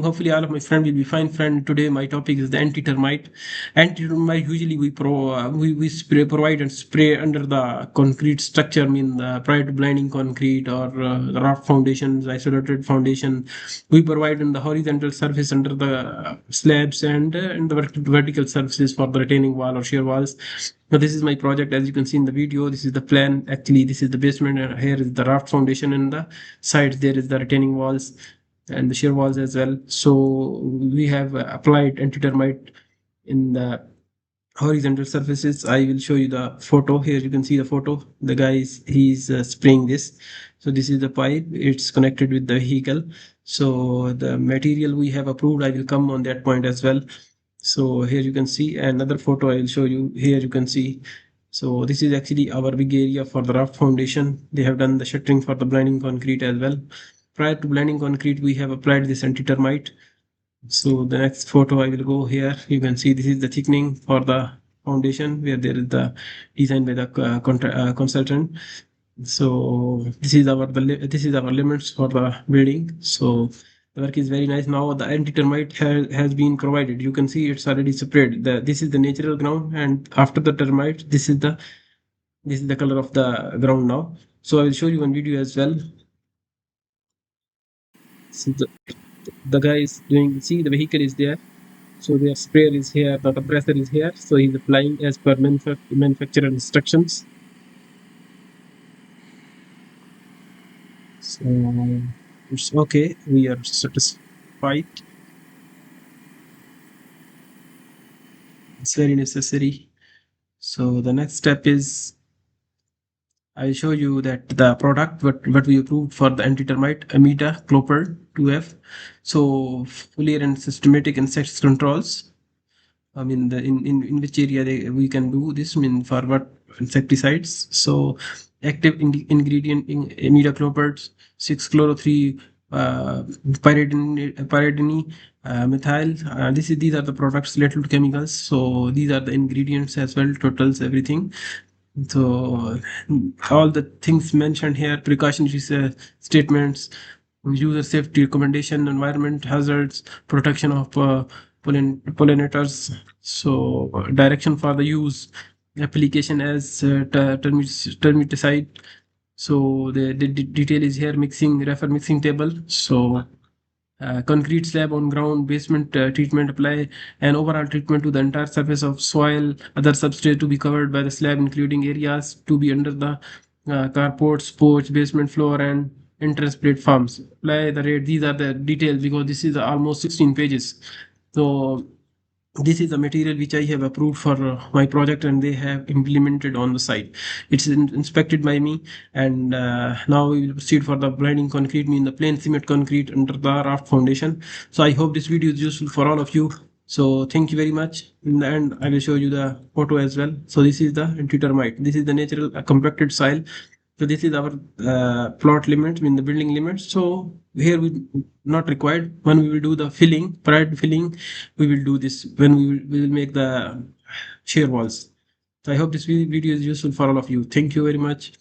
Hopefully, all of my friend will be fine. Friend, today my topic is the anti-termite. Anti-termite usually we provide and spray under the concrete structure. I mean, prior to blinding concrete or the raft foundations, isolated foundation, we provide in the horizontal surface under the slabs and in the vertical surfaces for the retaining wall or shear walls. Now, this is my project. As you can see in the video, this is the plan. Actually, this is the basement, and here is the raft foundation. In the sides, there is the retaining walls and the shear walls as well. So we have applied anti-termite in the horizontal surfaces. I will show you the photo. Here you can see the photo. The guy he's spraying this. So this is the pipe. It's connected with the vehicle. So the material we have approved, I will come on that point as well. So here you can see another photo I will show you. Here you can see. So this is actually our big area for the raft foundation. They have done the shuttering for the blinding concrete as well. Prior to blending concrete, we have applied this anti-termite. So the next photo I will go here. You can see this is the thickening for the foundation where there is the design by the consultant. So this is our limits for the building. So the work is very nice. Now the anti-termite has been provided. You can see it's already sprayed. This is the natural ground, and after the termite, this is the color of the ground now. So I will show you one video as well. So the guy is doing, see, the vehicle is there, so the sprayer is here, the compressor is here, so he's applying as per manufacturer instructions. So it's okay, we are satisfied. It's very necessary. So the next step is I'll show you that the product what we approved for the anti-termite Amida Clopper 2F. So fuller and systematic insect controls. I mean, in which area we can do this? I mean, for what insecticides? So, active ingredient in imidaclopids, 6-chloro-3 pyridine, methyl. These are the products related to chemicals. So these are the ingredients as well. Totals everything. So all the things mentioned here, precautionary statements, user safety recommendation, environment hazards, protection of pollinators. So direction for the use, application as termiticide. So the detail is here. Mixing, refer mixing table. So concrete slab on ground, basement treatment, apply an overall treatment to the entire surface of soil, other substrate to be covered by the slab, including areas to be under the carports, porch, basement floor, and entrance platforms. Apply the rate. These are the details because this is almost 16 pages. So this is the material which I have approved for my project, and they have implemented on the site. It's inspected by me, and now we will proceed for the blinding concrete, mean the plain cement concrete under the raft foundation. So I hope this video is useful for all of you. So thank you very much. In the end, I will show you the photo as well. So this is the anti-termite. This is the natural compacted soil. So this is our plot limit, in the building limit. So here we not required. When we will do the filling, prior to filling, we will do this when we will make the shear walls. So I hope this video is useful for all of you. Thank you very much.